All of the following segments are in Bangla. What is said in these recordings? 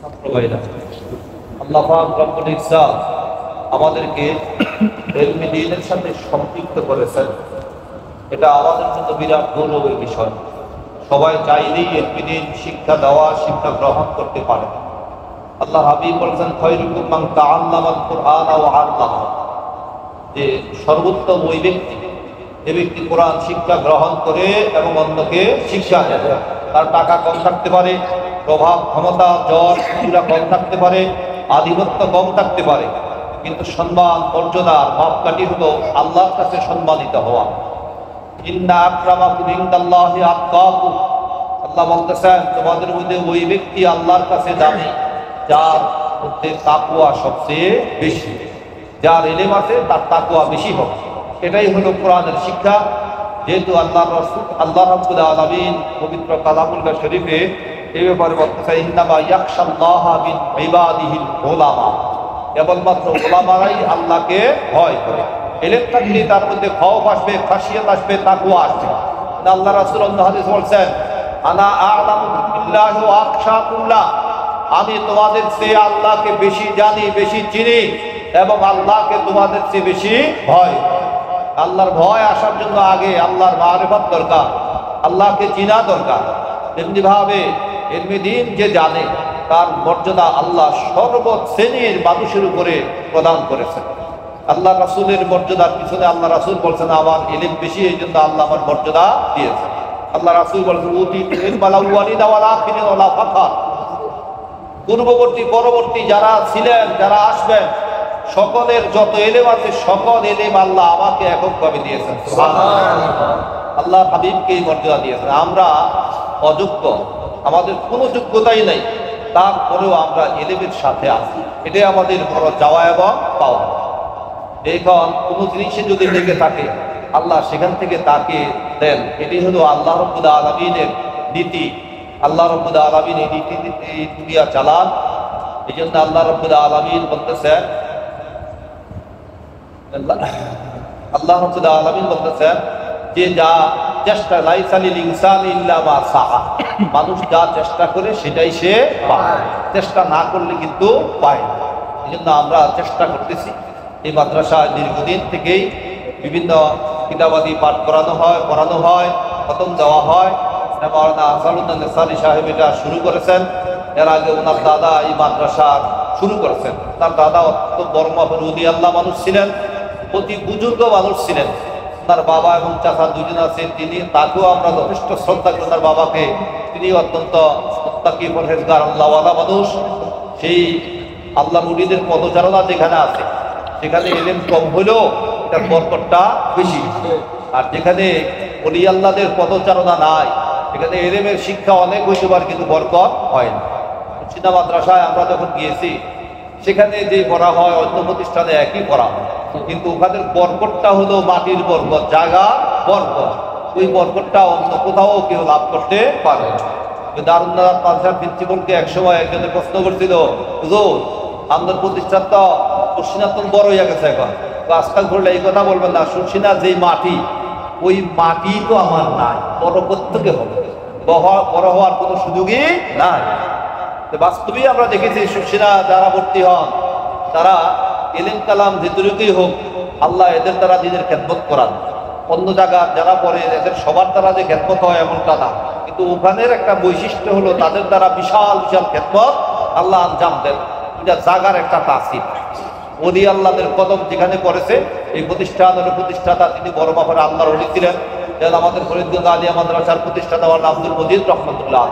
আল্লাহ পাক রব্বুল ইজ্জত আমাদেরকে ইলমে দ্বীনের সাথে সম্পৃক্ত করেছেন। এটা আমাদের জন্য বিরাট গৌরবের বিষয়। সবাই চাইলেই ইলমে দ্বীন শিক্ষা দেওয়া, শিক্ষা গ্রহণ করতে পারে। আল্লাহ হাবিব বলেছেন, খায়রুকুম মান তাআল্লামাল কুরআন ওয়া আল্লামা, যে সর্বোত্তম ওই ব্যক্তি যে ব্যক্তি কোরআন শিক্ষা গ্রহণ করে এবং অন্যকে শিক্ষা দেয়। তার টাকা কম থাকতে পারে, প্রভাব ক্ষমতা জ্বর কিছুটা কম থাকতে পারে, আধিপত্য কম থাকতে পারে, কিন্তু সম্মান মর্যাদার মাপকাঠি হলো আল্লাহর কাছে সম্মানিত হওয়া। ইন্না আকরামাকুম ইনদাল্লাহি আতকাকুম, আল্লাহ বলতেছেন তোমাদের মধ্যে ওই ব্যক্তি আল্লাহর কাছে দামি যার মধ্যে তাকওয়া সবচেয়ে বেশি, যার ইলম আছে তার তাকওয়া বেশি হবে। এটাই হলো কোরআনের শিক্ষা। যেহেতু আল্লাহর রাসূল আল্লাহ রাব্বুল আলামিন পবিত্র কালামুল্লাহ শরীফে এই ব্যাপারে বলতেছে, ইন্নামা ইয়াখশাল্লাহা মিন ইবাদিহিল উলামা, কেবলমাত্র উলামারাই আল্লাহকে ভয় করে। ইলম থাকলে তার মধ্যে খৌফ আসবে, খাশিয়াত আসবে, তাকওয়া আসবে। আল্লাহ রাসূল অন্য হাদিস বলছেন, আনা আ'লামু বিল্লাহি ওয়া আখশাকুল্লাহ, আমি তোমাদের চেয়ে আল্লাহকে বেশি জানি, বেশি চিনি এবং আল্লাহকে তোমাদের চেয়ে বেশি ভয়। আল্লাহর ভয় আসার জন্য আগে আল্লাহর মারিফত দরকার, আল্লাহকে চিনা দরকার। তেমনি ভাবে ইলমে দ্বীন যে জানে তার মর্যাদা আল্লাহ সর্বশ্রেণীর মানুষের উপরে প্রদান করেছেন। আল্লাহ রাসূলের মর্যাদার পিছনে আল্লাহ রাসূল বলছেন, আমার ইলম বেশি, এই জন্য আল্লাহ আমার মর্যাদা দিয়েছেন। আল্লাহ রাসূল বলছেন, উতীতুল ইলমাল আউয়ালিনা ওয়াল আখিরিনা ওয়ালা ফাখর, পূর্ববর্তী পরবর্তী যারা ছিলেন, যারা আসবেন, সকলের যত ইলম আছে সকল ইলম আল্লাহ আমাকে এককভাবে দিয়েছেন। সুবহানাল্লাহ, আল্লাহ হাবিবকে এই মর্যাদা দিয়েছেন। আমরা অযোগ্য, আমাদের কোনো যোগ্যতাই নাই, তারপরেও আমরা ইলমের সাথে আছি। এটাই আমাদের বড় চাওয়া এবং পাওয়া। এখন কোনো জিনিসে যদি লেগে থাকে আল্লাহ সেখান থেকে তাকে দেন। এটি হলো আল্লাহ রাব্বুল আলামিনের নীতি। আল্লাহ রাব্বুল আলামিন এই নীতি দুনিয়া চালান। এই জন্য আল্লাহ রাব্বুল আলামিন বলতেছেন, আল্লাহ রাব্বুল আলামিন বলতেছেন যে যা চেষ্টা, লাইসা লিল ইনসানি ইল্লা মা সাআ, মানুষ যা চেষ্টা করে সেটাই সে পায়, চেষ্টা না করলে কিন্তু পায় না। এই জন্য আমরা চেষ্টা করতেছি। এই মাদ্রাসায় দীর্ঘদিন থেকেই বিভিন্ন কিতাবাদি পাঠ করানো হয়, পড়ানো হয়, খতম দেওয়া হয়। মাওলানা আসাদুদ্দিন নেসারি সাহেব এটা শুরু করেছেন। এর আগে ওনার দাদা এই মাদ্রাসা শুরু করেছেন। তার দাদা অত্যন্ত বড় মাপের ওলি আল্লাহ মানুষ ছিলেন, অতি বুজুর্গ মানুষ ছিলেন। তার বাবা এবং চাচা দুজন আছেন, তিনি তাকেও আমরা যথেষ্ট শ্রদ্ধা করি। তার বাবাকে, তিনি অত্যন্ত মুত্তাকি পরহেজগার আল্লাহওয়ালা মানুষ। সেই আল্লাহ মুরিদের পদচারণা যেখানে আছে সেখানে ইলম কম হলেও এটার বরকতটা বেশি, আর যেখানে ওলি আল্লাহদের পদচারণা নাই সেখানে ইলমের শিক্ষা অনেক হইতে পারে কিন্তু বরকত হয় না। চীনা মাদ্রাসায় আমরা যখন গিয়েছি সেখানে যে পড়া হয় অন্য প্রতিষ্ঠানে একই পড়া হয়, কিন্তু ওখানের বরকতটা হলো মাটির বরকত, জায়গা বরকত। ওই বরকতটা অন্য কোথাও কেউ লাভ করতে পারে না। দারুন নাজাত মাদ্রাসার প্রিন্সিপালকে একসময় একজনের প্রশ্ন করছিল, হুজুর আমাদের প্রতিষ্ঠান তো শর্ষিনা তো বড় হয়ে গেছে, এখন আজকাল ঘুরলে এই কথা বলবেন না, শর্ষিনা যে মাটি ওই মাটি তো আমার নাই, বড় প্রত্যেকে হবে, বড় হওয়ার কোনো সুযোগই নাই। বাস্তবেই আমরা দেখেছি শর্ষিনা যারা ভর্তি হন তারা ইলম কালাম যেটুকুই হোক আল্লাহ এদের দ্বারা নিজের খেদমত করান। অন্য জায়গা যারা পড়ে এদের সবার দ্বারা যে খেদমত হয় এমনটা না, কিন্তু ওখানের একটা বৈশিষ্ট্য হলো তাদের দ্বারা বিশাল বিশাল খেদমত আল্লাহ আঞ্জাম দেন। এটা জাগার একটা তাসির। ওলি আল্লাহদের কদম যেখানে পড়েছে এই প্রতিষ্ঠানের প্রতিষ্ঠাতা তিনি বড় মাপের আল্লাহর ওলি ছিলেন। যেন আমাদের ফরিদগঞ্জ আলিয়া মাদ্রাসার প্রতিষ্ঠাতা আব্দুল মজিদ রহমতুল্লাহ।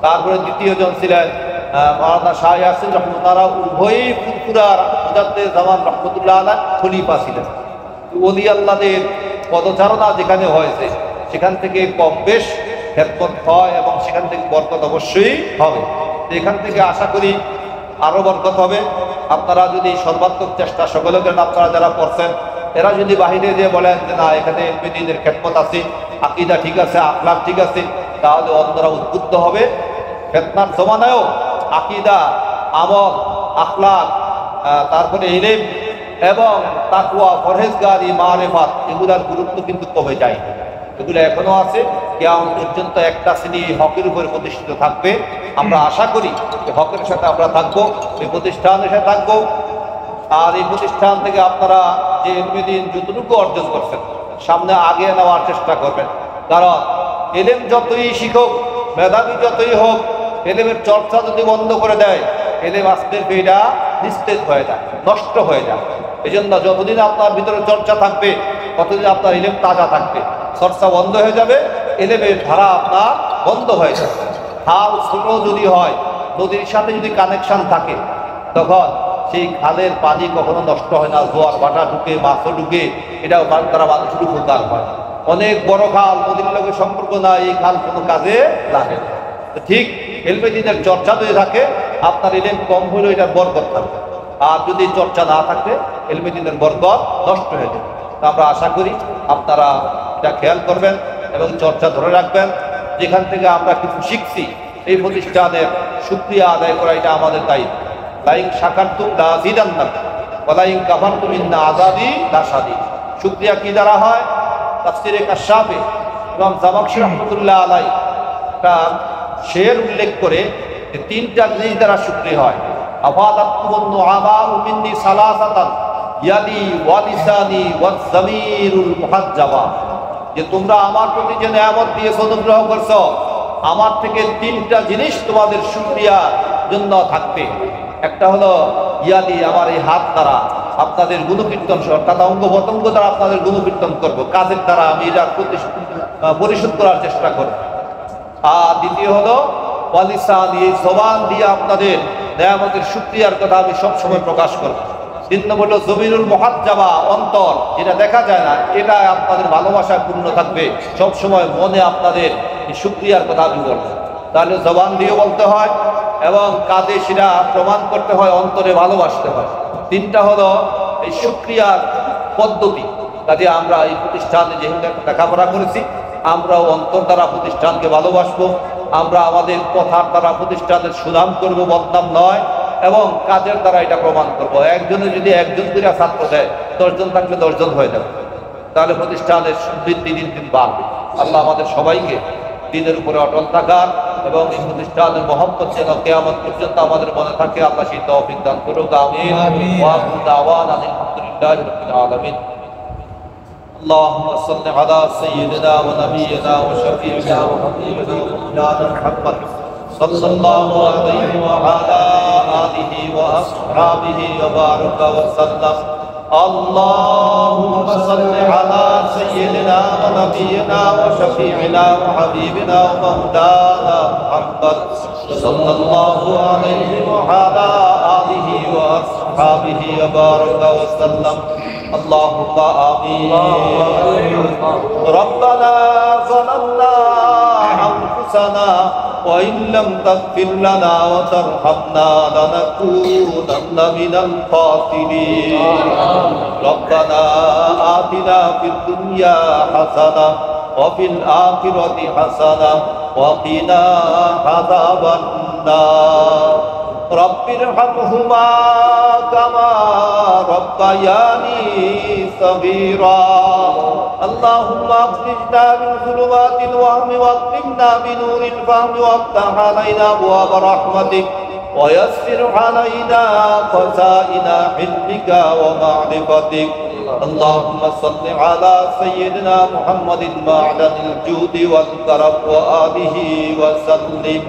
তারপরে দ্বিতীয় জন ছিলেন মাওলানা শাহ ইয়াসিন রহমতুল্লাহ। তারা উভয়ই ফুরফুরার মুজাদ্দিদ জামান রহমতুল্লাহ আলাইহি খলিফা ছিলেন। ওলি আল্লাহদের পদচারণা যেখানে হয়েছে সেখান থেকে কম বেশ খেদমত হয় এবং সেখান থেকে বরকত অবশ্যই হবে। এখান থেকে আশা করি আরো বরকত হবে। আপনারা যদি সর্বাত্মক চেষ্টা সকলে করেন, আপনারা যারা পড়ছেন এরা যদি বাহিরে যে বলেন যে না এখানে ইলমে দ্বীনের খেদমত আছে, আকীদা ঠিক আছে, আখলাক ঠিক আছে, তাহলে অন্যরা উদ্বুদ্ধ হবে। ফিতনার জমানায়ও আকীদা, আমল, আখলাক, তারপরে ইলম এবং তাকওয়া, পরহেজগারি, মারিফাত এগুলার গুরুত্ব কিন্তু কমে যায়। এগুলো এখনো আছে। কিয়ামত পর্যন্ত একটা শ্রেণী হকের উপরে প্রতিষ্ঠিত থাকবে। আমরা আশা করি যে হকের সাথে আমরা থাকবো, এই প্রতিষ্ঠানের সাথে থাকবো। আর এই প্রতিষ্ঠান থেকে আপনারা যে ইলমে দ্বীন যতটুকু অর্জন করছেন সামনে আগে নেওয়ার চেষ্টা করবেন। কারণ এলেম যতই শিখুক, মেধাবী যতই হোক, এলেমের চর্চা যদি বন্ধ করে দেয়, এলেম আস্তে এটা নিস্তেজ হয়ে যায়, নষ্ট হয়ে যায়। এই জন্য যতদিন আপনার ভিতরে চর্চা থাকবে ততদিন আপনার এলেম তাজা থাকবে। চর্চা বন্ধ হয়ে যাবে, এলেমের ধারা আপনার বন্ধ হয়ে যাবে। খাল ছোট যদি হয়, নদীর সাথে যদি কানেকশন থাকে, তখন সেই খালের পানি কখনো নষ্ট হয় না। জোয়ার ভাটা ঢুকে, মাছও ঢুকে, এটাও তারা মানুষের উপকার হয়। অনেক বড় খাল, নদীর লোকের সম্পর্ক না, এই খাল কোনো কাজে লাগে না। ঠিক ইলমে দ্বীনের চর্চা যদি থাকে, আপনার ইলম কম হলেও এটার বরকত থাকবে। আর যদি চর্চা না থাকে, ইলমে দ্বীনের বরকত নষ্ট হয়ে যাবে। আমরা আশা করি আপনারা এটা খেয়াল করবেন এবং চর্চা ধরে রাখবেন। যেখান থেকে আমরা কিছু শিখছি, এই প্রতিষ্ঠানের শুকরিয়া আদায় করা এটা আমাদের দায়িত্ব। লাইন শাকারতুম লাযিদান্নাকুম ওয়া লাইন কাফারতুম ইন্না আযাবি লাশাদীদ। শুকরিয়া কি দ্বারা হয়? তাফসীরে কাশফে ইমাম জামাখশরী রাহমাতুল্লাহ আলাইহি একটা শের উল্লেখ করে যে তিনটা জিনিস দ্বারা শুকরিয়া হয়। আফাদাতুন নুআমাউ মিন্নি সালাসাতান ইয়াদি ওয়া লিসানি ওয়া যামিরুল মুহাজ্জাবা। যে তোমরা আমার প্রতি যে নিয়ামত দিয়েছো, অনুগ্রহ করছো, আমার থেকে তিনটা জিনিস তোমাদের শুকরিয়ার জন্য থাকবে। একটা হলো ইয়াদি, আমার এই হাত দ্বারা আপনাদের গুণকীর্তন, অর্থাৎ অঙ্গ প্রত্যঙ্গ দ্বারা আপনাদের গুণকীর্তন করবো, কাজের দ্বারা আমি এটা পরিশোধ করার চেষ্টা করব। আর দ্বিতীয় হলো ওয়ালিসান, এই জবান দিয়ে আপনাদের নিয়ামতের শুকরিয়ার কথা আমি সবসময় প্রকাশ করব। তিন নম্বর হলো জমিরুল মুহাজ্জাবা, অন্তর, যেটা দেখা যায় না, এটা আপনাদের ভালোবাসায় পূর্ণ থাকবে। সবসময় মনে আপনাদের এই শুকরিয়ার কথা আমি বলবো। তাহলে জবান দিয়ে বলতে হয় এবং কাজে সেটা প্রমাণ করতে হয়, অন্তরে ভালোবাসতে হয়। তিনটা হলো এই শুকরিয়ার পদ্ধতি। কাজে আমরা এই প্রতিষ্ঠানে যেহেতু লেখাপড়া করেছি, আমরাও অন্তর দ্বারা প্রতিষ্ঠানকে ভালোবাসবো। আমরা আমাদের কথার দ্বারা প্রতিষ্ঠানের সুনাম করবো, বদনাম নয়, এবং কাজের দ্বারা এটা প্রমাণ করবো। একজনে যদি একজন করে ছাত্র দেয়, 10 জন থাকলে 10 জন হয়ে যাবে, তাহলে প্রতিষ্ঠানের বৃদ্ধি দিন দিন বাড়বে। আল্লাহ আমাদের সবাইকে দিনের উপরে অটল থাকার এবং এই প্রতিষ্ঠানের মহব্বত যেন কিয়ামত পর্যন্ত আমাদের মনে থাকে, আল্লাহ সেই তৌফিক দান করুক। আমিন। ওয়া আখিরু দাওয়ানা আলহামদুলিল্লাহি রাব্বিল আলামিন। اللهم صل على سيدنا ونبينا وشفيعنا وحبيبنا ومولانا محمد صلى الله عليه وعلى آله وأصحابه وبارك وسلم. اللهم صل على سيدنا ونبينا وشفيعنا وحبيبنا ومولانا محمد صلى الله عليه وعلى آله وأصحابه وبارك وسلم. اللهم آمين. ربنا ظلمنا أنفسنا وإن لم تغفر لنا وترحمنا لنكونن من الخاسرين. ربنا آتنا في الدنيا حسنة وفي الآخرة حسنة وقنا عذاب النار. رب ارحمهما كما ربياني صغيرا. اللهم اخرجنا من ظلمات الوهم واكرمنا بنور الفهم وافتح علينا ابواب رحمتك ويسر علينا خزائن حلمك ومعرفتك. اللهم صل على سيدنا محمد معدن الجود والكرم وآله وسلم.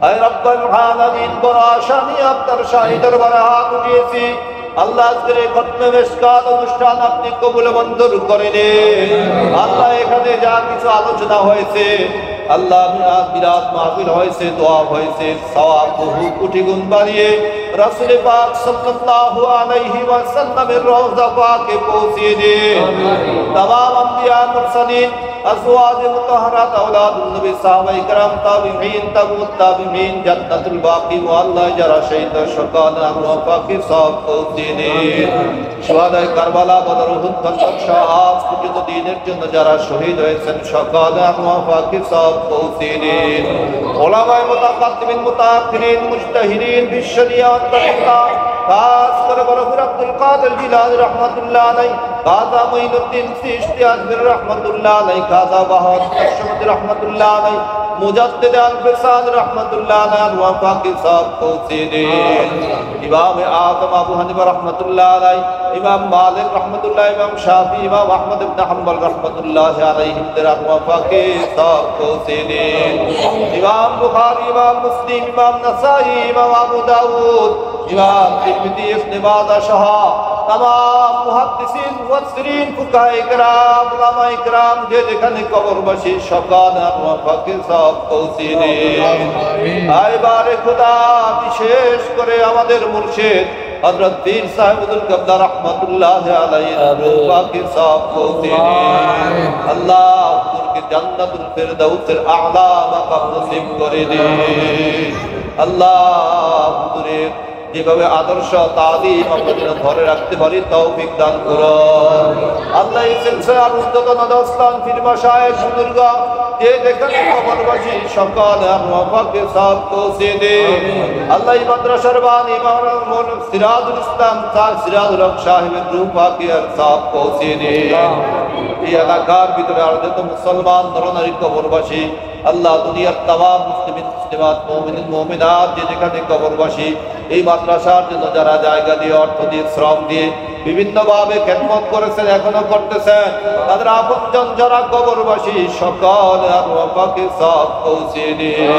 আয় রব্বুল আলামিন, বড় আশা নিয়ে আপনার শাহী দরবারে হাত উঠিয়েছি। আল্লাহ আজকের এই খতমে মিশকাত অনুষ্ঠান আপনি কবুল মঞ্জুর করে নিন। আল্লাহ এখানে যা কিছু আলোচনা হয়েছে, আল্লাহ বিরাট মাহফিল হয়েছে, দোয়া হয়েছে, সওয়াব বহু কোটি গুণ বাড়িয়ে রাসূল পাক সাল্লাল্লাহু আলাইহি ওয়াসাল্লামের রওজা পাকে পৌঁছিয়ে দিন। तमाम अंबिया मुरसलीन अज़वाज मुतहहरात औलादुन नबी साहबाए किराम ताबिईन तबू ताबिईन जन्नतुल बाकी मुअल्ला जरा शहीद शकान अनवा की सब को दीने शुहादाए करबला बदर उहुद खंदक शाहाद পর্যন্ত দ্বীনের জন্য যারা শহীদ হয়েছেন সকাল আনওয়া কি সব को दीने উলামায়ে মুতাকাদ্দিমিন মুতাআখিরিন মুজতাহিদিন বিশরিয়াত তাআলা खास कर बरफर अब्दुल कादिर जिलानी रहमतुल्लाह अलैहि, खाजा मुईनुद्दीन चिश्ती अजमेरी रहमतुल्लाह अलैहि, खाजा बहाउद्दीन अशरफी रहमतुल्लाह अलैहि, মুজাদ্দিদ আল-ফিসাদ রাহমাতুল্লাহ আলাইহি ওয়া ফাকি সব পৌঁছে দিন। ইমাম আযম আবু হানিফা রাহমাতুল্লাহ আলাইহি, ইমাম মালিক রাহমাতুল্লাহ, ইমাম শাফি, ইমাম আহমদ ইবনে হাম্বল রাহমাতুল্লাহ আলাইহিম দের ওয়া ফাকি সব পৌঁছে দিন। ইমাম বুখারী, ইমাম মুসলিম, ইমাম নাসাই, ইমাম আবু দাউদ, ইমাম তিরমিজি, ইবনে মাজাহ সহ तमाम মুহাদ্দিসিন, মুফাসসিরিন, ফুকাহায়ে কেরাম, উলামায়ে কেরাম যে যেখানে কবরবাসী সকল ওয়া ফাকি সব পৌঁছে দিন। আইবারে খোদা বিশেষ করে আমাদের মুর্শিদ হযরত পীর সাহেবুল কাবলা রাহমাতুল্লাহ আলাইহি ওয়া ফাকি সব পৌঁছে দিন। আল্লাহ হুজুরকে জান্নাতুল ফিরদাউসের আ'লা মাকাম নসিব করে দিন। আল্লাহ হুজুরের যেভাবে আদর্শ তালিম আমরা যেন ধরে রাখতে পারি তৌফিক দান করুন। আল্লাহ এই সিলসিলার উদ্যোতন দস্তান পীর মাশায়েখ বুজুর্গ যে যেখানে কবরবাসী সকল ওয়া ফাকি সব পৌঁছে দিন। আল্লাহ এই মাদ্রাসার বানী ইমাম সিরাজুল ইসলাম সিরাজুল হক সাহেবের রূহ পাকি আর সব পৌঁছে দিন। এই এলাকার ভিতরে আর যত মুসলমান নরনারী কবরবাসী আল্লাহ দুনিয়ার তামাম মুসলিমিন মুসলিমাত মুমিনিন মুমিনাত যে যেখানে কবরবাসী এই মাদ্রাসার জন্য যারা জায়গা দিয়ে, অর্থ দিয়ে, শ্রম দিয়ে বিভিন্নভাবে খেদমত করেছেন, এখনো করতেছেন, তাদের আপনজন যারা কবরবাসী সকল ওয়া ফাকি সব পৌঁছে দিন।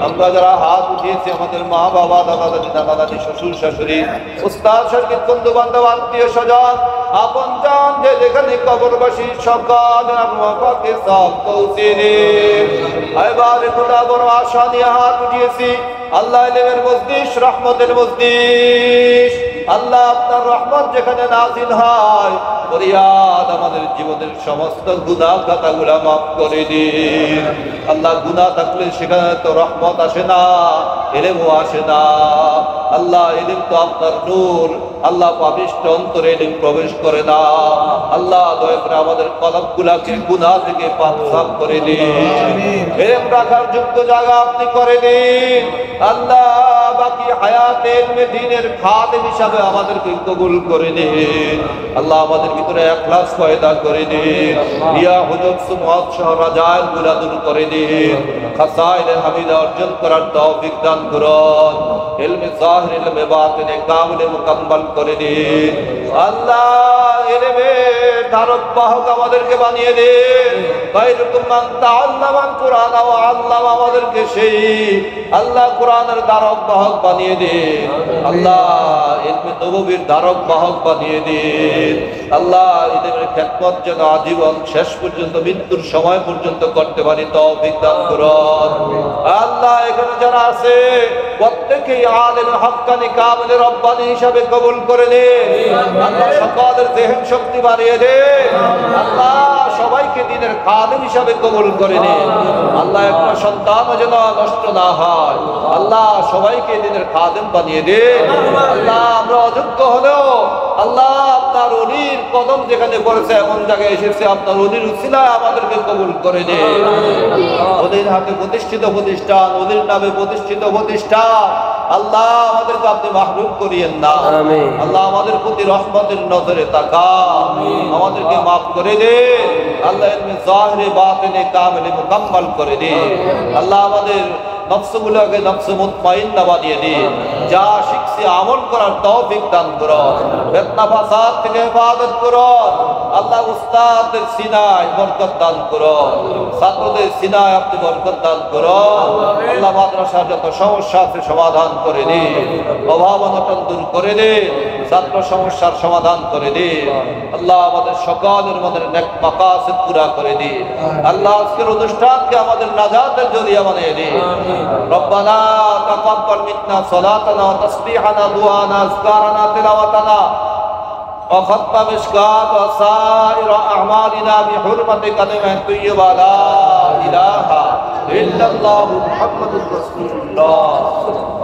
আমরা যারা হাত উঠিয়েছি আমাদের মা বাবা, দাদা দাদি, নানা দাদি, শ্বশুর শাশুড়ি, উস্তাদ শাগিদ, বন্ধু বান্ধব, আত্মীয় স্বজন, আপনজন যে যেখানে কবরবাসী সকল ওয়া ফাকি সব পৌঁছে দিন। এবারে খোদা বড় আশা নিয়ে হাত উঠিয়েছি, আল্লাহ ইলমের মজলিস, রহমতের মজলিস, আল্লাহ আপনার রহমত যেখানে নাযিল হয় ফরিয়াদ আমাদের জীবনের সমস্ত গুনাহ খাতাগুলো মাফ করে দিন। আল্লাহ গুনাহ থাকলে সেখানে তো রহমত আসে না, ইলমও আসে না। আল্লাহ ইলম তো আপনার নূর, আল্লাহ পাপিষ্ঠ অন্তরে ইলম প্রবেশ করে না। আল্লাহ দয়া করে আমাদের কলবগুলোকে গুনাহ থেকে পাক সাফ করে দিন, ইলম রাখার যোগ্য জায়গা আপনি করে দিন। আল্লাহ বাকি হায়াতে ইলমে দ্বীনের খাদেম হিসাবে আমাদেরকে কবুল করে নিন। আল্লাহ আমাদের ভিতরে ইখলাস পয়দা করে দিন। ইয়া হুজুর সুমাত সহ রাজায়েল গুলা দূর করে দিন। খাসাইলে হামিদা অর্জন করার তৌফিক দান করুন। ইলমে জাহির, ইলমে বাতিনে কামিলে মুকাম্মাল করে দিন। আল্লাহ ইলমে ধারক বাহক আমাদেরকে বানিয়ে দিন। গায়রুকুম মান তাআল্লামাল কুরআন ওয়া আল্লামা, আমাদেরকে সেই আল্লাহ কোরআনের ধারক বাহক বানিয়ে দিন। আল্লাহ ইলমে নববীর ধারক বাহক বানিয়ে দিন। আল্লাহ ইলমের খেদমত যেন আজীবন শেষ পর্যন্ত, মৃত্যুর সময় পর্যন্ত করতে পারি তৌফিক দান করুন। আল্লাহ এখানে যারা আছে প্রত্যেকেই আলেম হক্কানি কামিল রব্বানি হিসাবে কবুল করে নিন। আল্লাহ সকলের যেহেন শক্তি বাড়িয়ে দিন। আল্লাহ সবাইকে দ্বীনের খাদেম হিসাবে কবুল করে নিন। আল্লাহ একটা সন্তান যেন নষ্ট না হয়। আল্লাহ সবাইকে দ্বীনের খাদেম বানিয়ে দিন। আল্লাহ আমরা অযোগ্য হলেও আল্লাহ আপনার ওলির কদম যেখানে পড়েছে, এমন জায়গায় এসেছে, আপনার ওলির উসিলায় আমাদেরকে কবুল করে দিন। ওদের হাতে প্রতিষ্ঠিত প্রতিষ্ঠান, ওদের নামে প্রতিষ্ঠিত প্রতিষ্ঠান আল্লাহ আমাদেরকে আপনি মাহরুম করিয়েন না। আল্লাহ আমাদের প্রতি রহমতের নজরে তাকান, আমাদেরকে মাফ করে দিন। আল্লাহ ইলমে জাহিরে বাতিনে কামিলে মুকাম্মাল করে দিন। আল্লাহ আমাদের নফসগুলোকে নফস মুতমাইন্না বানিয়ে দিন। যা শিখছি আমল করার তৌফিক দান করুন। ফিতনা ফাসাদ থেকে হেফাজত করুন। আল্লাহ উস্তাদের সিনায় বরকত দান করুন, ছাত্রদের সিনায় আপনি বরকত দান করুন। আল্লাহ মাদ্রাসার যত সমস্যা আছে সমাধান করে দিন, অভাব অনটন দূর করে দিন, ছাত্র সমস্যার সমাধান করে দিন। আল্লাহ আমাদের সকলের মধ্যে নেক মাকাসিদ পুরা করে দিন। আল্লাহ আজকের অনুষ্ঠানকে আমাদের নাজাতের জরিয়া বানিয়ে দিন। রব্বানা তাকাব্বাল মিন্না সালাতানা ওয়া তাসবিহানা দুআনা আযকারানা তিলাওয়াতানা ওয়া খাত্তা মিশকাত ওয়া সাইরা আ'মালিনা বিহুরমাতি কালিমাত তাইয়্যিবা লা ইলাহা ইল্লাল্লাহু মুহাম্মাদুর রাসূলুল্লাহ।